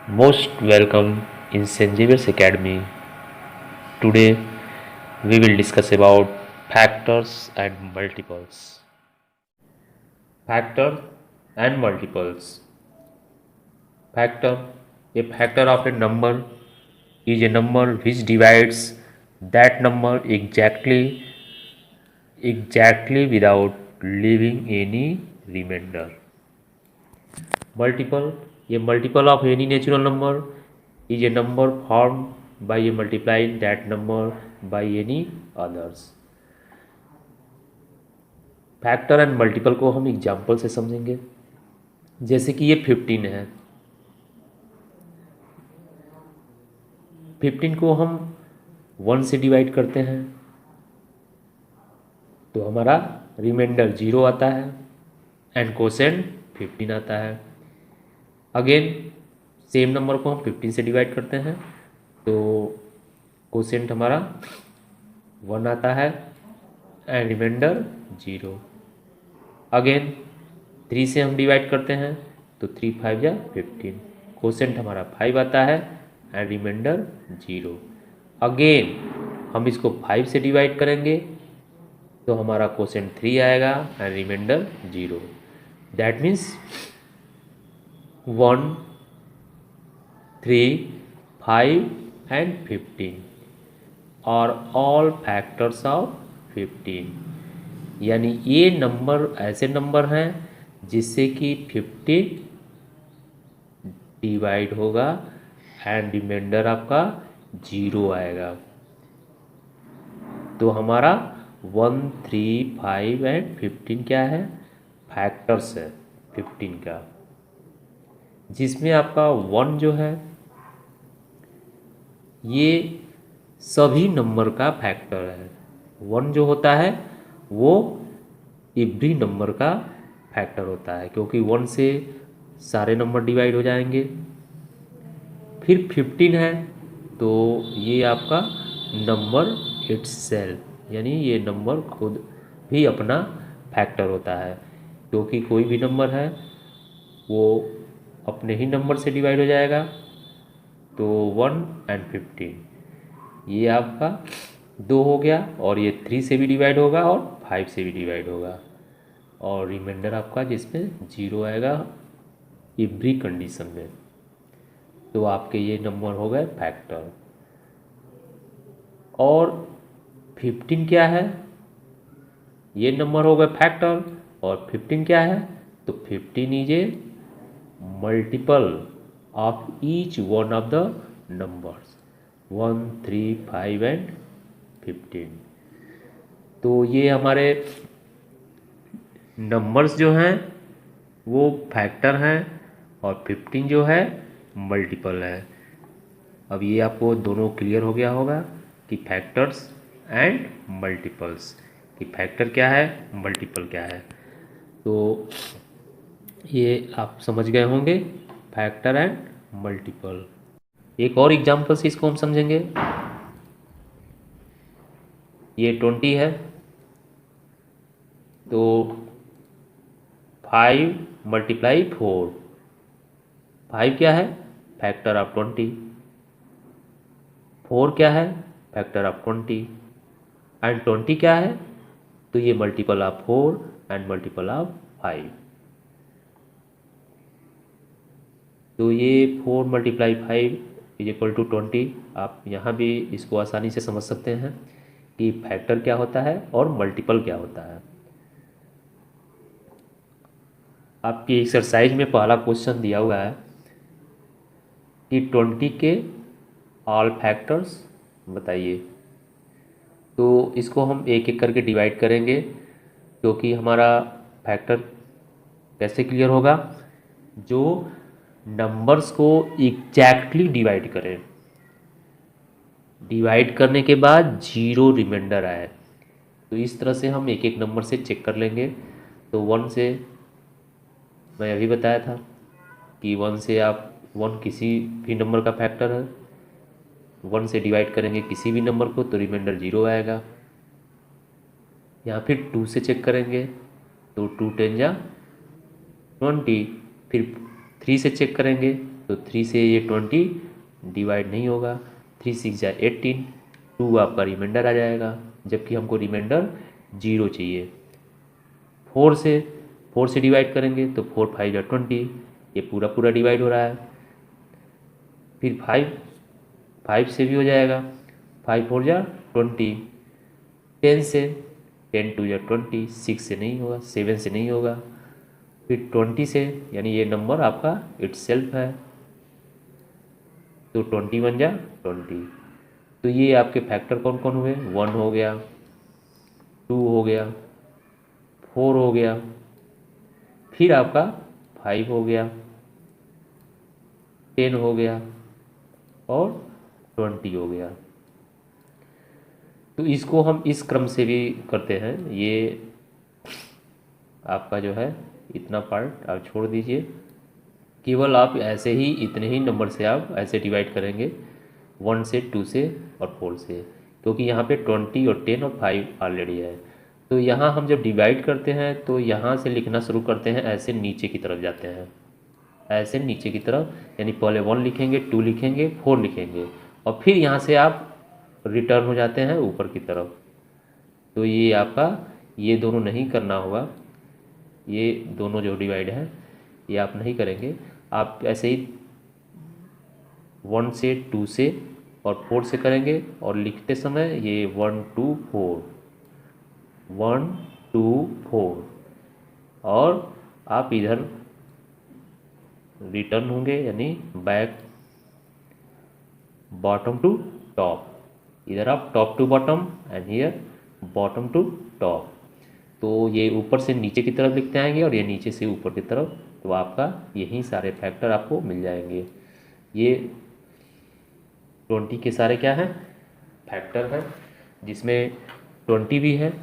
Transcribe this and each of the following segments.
Most welcome in St. Xavier's Academy. Today we will discuss about factors and multiples. Factor and multiples. Factor. A factor of a number is a number which divides that number exactly without leaving any remainder. Multiple. A multiple of any natural number is a number formed by a multiplying that number by any others. Factor and multiple को हम example से समझेंगे। जैसे कि ये 15 है, 15 को हम 1 से डिवाइड करते हैं तो हमारा रिमाइंडर 0 आता है एंड कोसेंट 15 आता है। अगेन सेम नंबर को हम 15 से डिवाइड करते हैं तो कोसेंट हमारा 1 आता है एंड रिमाइंडर 0। अगेन 3 से हम डिवाइड करते हैं तो 3 5 या 15, कोसेंट हमारा 5 आता है एंड रिमाइंडर 0। अगेन हम इसको 5 से डिवाइड करेंगे तो हमारा कोसेंट 3 आएगा and reminder 0। That means 1 3 5 and 15 are all factors of 15। यानी ये नंबर ऐसे नंबर हैं जिससे कि 15 डिवाइड होगा एंड रिमाइंडर आपका 0 आएगा। तो हमारा 1 3 5 एंड 15 क्या है? फैक्टर्स है 15 का, जिसमें आपका 1 जो है ये सभी नंबर का फैक्टर है। 1 जो होता है वो एवरी नंबर का फैक्टर होता है, क्योंकि 1 से सारे नंबर डिवाइड हो जाएंगे। फिर 15 है तो ये आपका नंबर इटसेल्फ, यानी ये नंबर खुद भी अपना फैक्टर होता है, क्योंकि कोई भी नंबर है वो अपने ही नंबर से डिवाइड हो जाएगा। तो 1 एंड 15 ये आपका 2 हो गया, और ये 3 से भी डिवाइड होगा और 5 से भी डिवाइड होगा, और रिमाइंडर आपका जिसमें 0 आएगा एवरी कंडीशन में। तो आपके ये नंबर हो गए फैक्टर। और 15 क्या है? ये नंबर हो गए फैक्टर। और 15 क्या है? तो 15 is a multiple of each one of the numbers 1 3 5 and 15। तो ये हमारे नंबर्स जो हैं वो फैक्टर हैं और 15 जो है मल्टीपल है। अब ये आपको दोनों क्लियर हो गया होगा कि फैक्टर्स एंड मल्टीपल्स, कि फैक्टर क्या है, मल्टीपल क्या है। तो ये आप समझ गए होंगे फैक्टर एंड मल्टीपल। एक और एग्जांपल से इसको हम समझेंगे। ये 20 है तो 5 मल्टीप्लाई 4, 5 क्या है? Factor of 20। 4 क्या है? Factor of 20। एंड 20 क्या है? तो ये multiple of 4 and multiple of 5। तो ये 4 मल्टीप्लाई 5 इज इक्वल टू 20। आप यहाँ भी इसको आसानी से समझ सकते हैं कि फैक्टर क्या होता है और मल्टीपल क्या होता है। आपकी एक्सरसाइज में पहला क्वेश्चन दिया हुआ है कि 20 के ऑल फैक्टर्स बताइए। तो इसको हम एक एक करके डिवाइड करेंगे, क्योंकि हमारा फैक्टर कैसे क्लियर होगा? जो नंबर्स को एग्जैक्टली डिवाइड करें, डिवाइड करने के बाद 0 रिमाइंडर आए। तो इस तरह से हम एक एक नंबर से चेक कर लेंगे। तो 1 से मैं अभी बताया था कि 1 से आप 1 किसी भी नंबर का फैक्टर है। 1 से डिवाइड करेंगे किसी भी नंबर को तो रिमाइंडर 0 आएगा। यहाँ फिर 2 से चेक करेंगे तो 2 10 या 20। फिर 3 से चेक करेंगे तो 3 से ये 20 डिवाइड नहीं होगा, 3 6 जा 18, 2 आपका रिमाइंडर आ जाएगा, जबकि हमको रिमाइंडर 0 चाहिए। 4 से डिवाइड करेंगे तो 4 5 जा 20, ये पूरा पूरा डिवाइड हो रहा है। फिर 5 से भी हो जाएगा, 5 4 जा 20, 10 से 10 2 जा 20, 6 से नहीं होगा, 7 से नहीं होगा, फिर 20 से, यानी ये नंबर आपका इटसेल्फ है, तो 21 जा 20। तो ये आपके फैक्टर कौन कौन हुए, 1 हो गया, 2 हो गया, 4 हो गया, फिर आपका 5 हो गया, 10 हो गया और 20 हो गया। तो इसको हम इस क्रम से भी करते हैं। ये आपका जो है इतना पार्ट आप छोड़ दीजिए, केवल आप ऐसे ही इतने ही नंबर से आप ऐसे डिवाइड करेंगे, 1 से, 2 से और 4 से, क्योंकि यहाँ पे 20 और 10 और 5 ऑलरेडी है। तो यहाँ हम जब डिवाइड करते हैं तो यहाँ से लिखना शुरू करते हैं, ऐसे नीचे की तरफ जाते हैं, ऐसे नीचे की तरफ, यानी पहले 1 लिखेंगे, 2 लिखेंगे, 4 लिखेंगे और फिर यहाँ से आप रिटर्न हो जाते हैं ऊपर की तरफ। तो ये आपका ये दोनों नहीं करना होगा, ये दोनों जो डिवाइड है ये आप नहीं करेंगे, आप ऐसे ही 1 से, 2 से और 4 से करेंगे और लिखते समय ये 1 2 4 1 2 4 और आप इधर रिटर्न होंगे, यानी बैक बॉटम टू टॉप, इधर आप top to bottom and here bottom to top. तो ये ऊपर से नीचे की तरफ लिखते आएंगे और ये नीचे से ऊपर की तरफ, तो आपका यही सारे फैक्टर आपको मिल जाएंगे। ये 20 के सारे क्या हैं, फैक्टर हैं, जिसमें 20 भी है।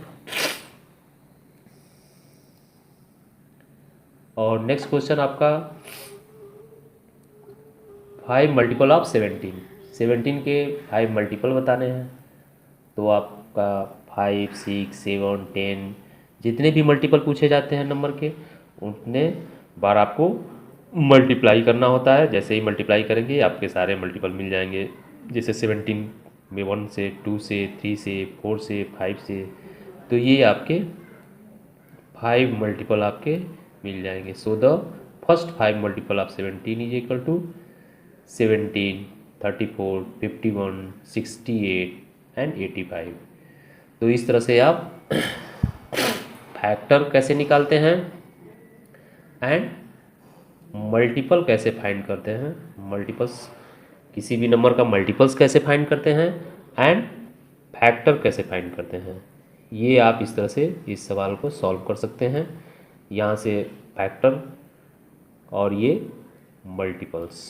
और नेक्स्ट क्वेश्चन आपका 5 मल्टीपल ऑफ 17 के 5 मल्टीपल बताने हैं। तो आपका 5 6 7 10 जितने भी मल्टीपल पूछे जाते हैं नंबर के, उतने बार आपको मल्टीप्लाई करना होता है। जैसे ही मल्टीप्लाई करेंगे आपके सारे मल्टीपल मिल जाएंगे, जैसे 17 में 1 से, 2 से, 3 से, 4 से, 5 से, तो ये आपके 5 मल्टीपल आपके मिल जाएंगे। So the first 5 multiple of 17 is equal to 17 34 51 68 and 85। तो इस तरह से आप फैक्टर कैसे निकालते हैं एंड मल्टीपल कैसे फाइंड करते हैं, मल्टीपल्स किसी भी नंबर का मल्टीपल्स कैसे फाइंड करते हैं एंड फैक्टर कैसे फाइंड करते हैं, ये आप इस तरह से इस सवाल को सॉल्व कर सकते हैं। यहाँ से फैक्टर और ये मल्टीपल्स।